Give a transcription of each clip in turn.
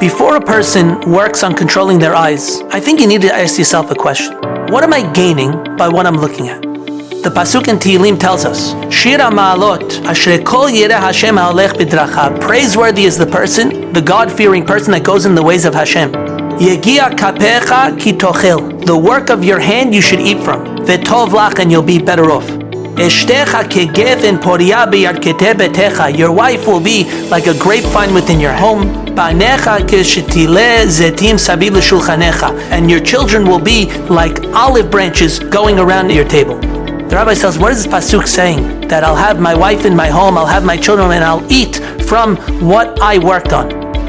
Before a person works on controlling their eyes, I think you need to ask yourself a question. What am I gaining by what I'm looking at? The Pasuk in Tehillim tells us, Shir HaMa'alot, Asher Kol Yireh Hashem Ha'olech B'drachav. Praiseworthy is the person, the God-fearing person that goes in the ways of Hashem. Yegia Kapecha Ki Tochel. The work of your hand you should eat from. V'tov lach, and you'll be better off. Eshtecha Kegefen Poria B'yarketeh Betecha. Your wife will be like a grapevine within your home. Banecha Keshetile Zetim Sabib L'Shulchanecha. And your children will be like olive branches going around your table. The rabbi says, what is this pasuk saying? That I'll have my wife in my home, I'll have my children, and I'll eat from what I worked on.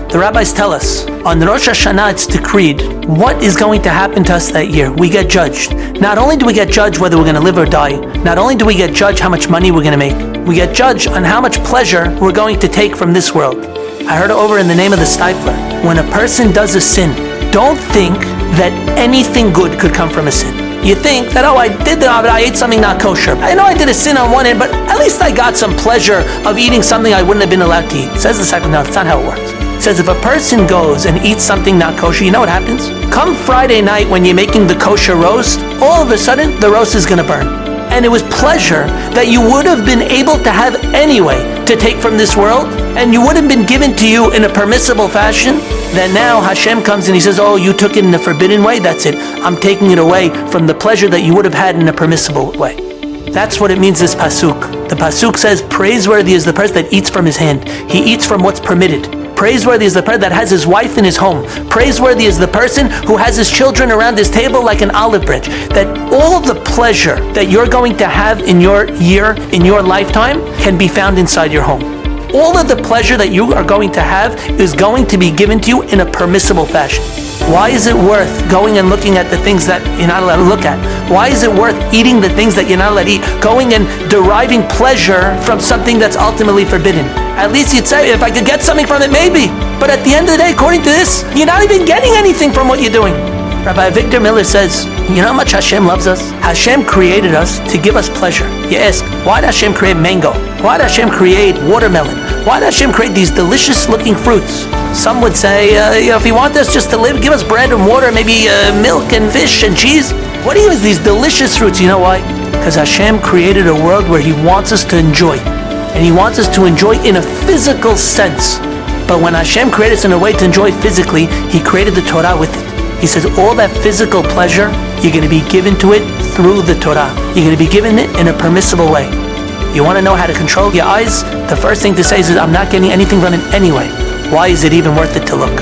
The rabbis tell us, on Rosh Hashanah it's decreed what is going to happen to us that year. We get judged. Not only do we get judged whether we're going to live or die, not only do we get judged how much money we're going to make, we get judged on how much pleasure we're going to take from this world. I heard it over in the name of the Stipler. When a person does a sin, don't think that anything good could come from a sin. You think that, I ate something not kosher. I know I did a sin on one end, but at least I got some pleasure of eating something I wouldn't have been allowed to eat. Says the Stipler, no, that's not how it works. It says if a person goes and eats something not kosher, you know what happens? Come Friday night when you're making the kosher roast, all of a sudden the roast is going to burn. And it was pleasure that you would have been able to have anyway to take from this world, and you would have been given to you in a permissible fashion, that now Hashem comes and He says, oh, you took it in a forbidden way, that's it. I'm taking it away from the pleasure that you would have had in a permissible way. That's what it means, this pasuk. The pasuk says, praiseworthy is the person that eats from his hand. He eats from what's permitted. Praiseworthy is the person that has his wife in his home. Praiseworthy is the person who has his children around his table like an olive branch. That all the pleasure that you're going to have in your year, in your lifetime, can be found inside your home. All of the pleasure that you are going to have is going to be given to you in a permissible fashion. Why is it worth going and looking at the things that you're not allowed to look at? Why is it worth eating the things that you're not allowed to eat? Going and deriving pleasure from something that's ultimately forbidden. At least you'd say, if I could get something from it, maybe. But at the end of the day, according to this, you're not even getting anything from what you're doing. Rabbi Victor Miller says, you know how much Hashem loves us? Hashem created us to give us pleasure. You ask, why did Hashem create mango? Why did Hashem create watermelon? Why did Hashem create these delicious looking fruits? Some would say, if He wants us just to live, give us bread and water, maybe milk and fish and cheese. What do you use these delicious fruits? You know why? Because Hashem created a world where He wants us to enjoy. And He wants us to enjoy in a physical sense. But when Hashem created us in a way to enjoy physically, He created the Torah with it. He says all that physical pleasure, you're going to be given to it through the Torah. You're going to be given it in a permissible way. You want to know how to control your eyes? The first thing to say is, I'm not getting anything from it anyway. Why is it even worth it to look?